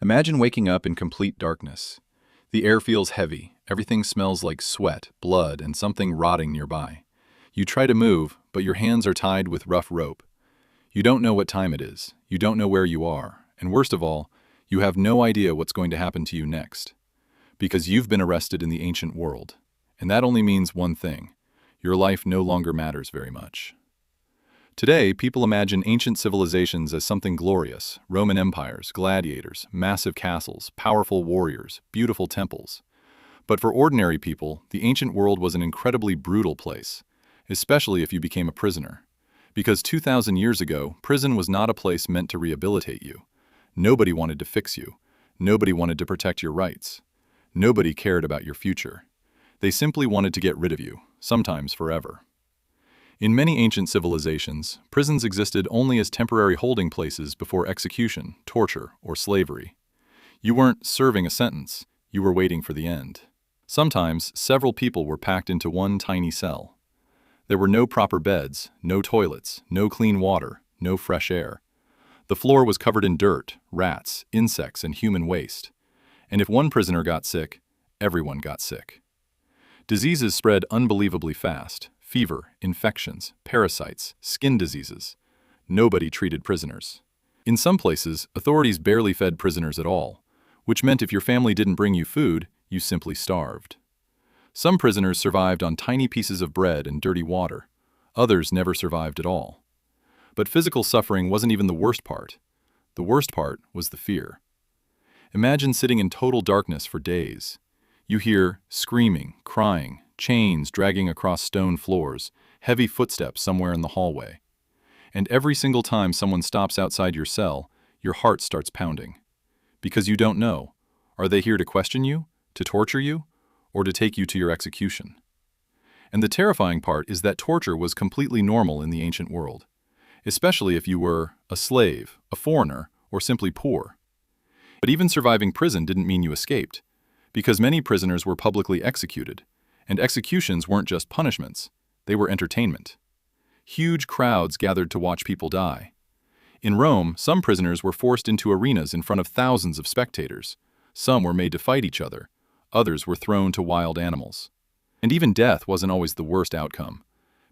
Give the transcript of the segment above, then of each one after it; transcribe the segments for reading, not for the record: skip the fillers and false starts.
Imagine waking up in complete darkness. The air feels heavy, everything smells like sweat, blood, and something rotting nearby. You try to move, but your hands are tied with rough rope. You don't know what time it is, you don't know where you are, and worst of all, you have no idea what's going to happen to you next. Because you've been arrested in the ancient world. And that only means one thing: your life no longer matters very much. Today, people imagine ancient civilizations as something glorious: Roman empires, gladiators, massive castles, powerful warriors, beautiful temples. But for ordinary people, the ancient world was an incredibly brutal place, especially if you became a prisoner. Because 2,000 years ago, prison was not a place meant to rehabilitate you. Nobody wanted to fix you. Nobody wanted to protect your rights. Nobody cared about your future. They simply wanted to get rid of you, sometimes forever. In many ancient civilizations, prisons existed only as temporary holding places before execution, torture, or slavery. You weren't serving a sentence, you were waiting for the end. Sometimes, several people were packed into one tiny cell. There were no proper beds, no toilets, no clean water, no fresh air. The floor was covered in dirt, rats, insects, and human waste. And if one prisoner got sick, everyone got sick. Diseases spread unbelievably fast: fever, infections, parasites, skin diseases. Nobody treated prisoners. In some places, authorities barely fed prisoners at all, which meant if your family didn't bring you food, you simply starved. Some prisoners survived on tiny pieces of bread and dirty water. Others never survived at all. But physical suffering wasn't even the worst part. The worst part was the fear. Imagine sitting in total darkness for days. You hear screaming, crying, chains dragging across stone floors, heavy footsteps somewhere in the hallway. And every single time someone stops outside your cell, your heart starts pounding. Because you don't know. Are they here to question you, to torture you, or to take you to your execution? And the terrifying part is that torture was completely normal in the ancient world, especially if you were a slave, a foreigner, or simply poor. But even surviving prison didn't mean you escaped, because many prisoners were publicly executed. And executions weren't just punishments, they were entertainment. Huge crowds gathered to watch people die. In Rome, some prisoners were forced into arenas in front of thousands of spectators. Some were made to fight each other, others were thrown to wild animals. And even death wasn't always the worst outcome,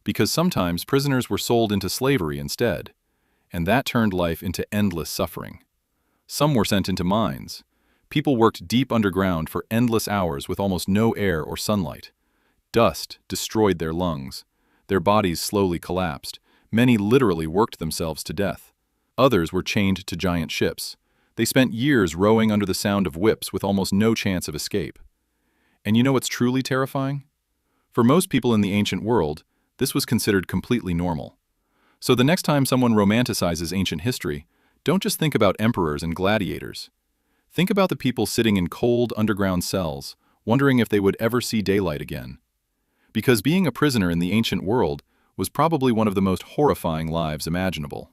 because sometimes prisoners were sold into slavery instead, and that turned life into endless suffering. Some were sent into mines. People worked deep underground for endless hours with almost no air or sunlight. Dust destroyed their lungs. Their bodies slowly collapsed. Many literally worked themselves to death. Others were chained to giant ships. They spent years rowing under the sound of whips with almost no chance of escape. And you know what's truly terrifying? For most people in the ancient world, this was considered completely normal. So the next time someone romanticizes ancient history, don't just think about emperors and gladiators. Think about the people sitting in cold underground cells, wondering if they would ever see daylight again. Because being a prisoner in the ancient world was probably one of the most horrifying lives imaginable.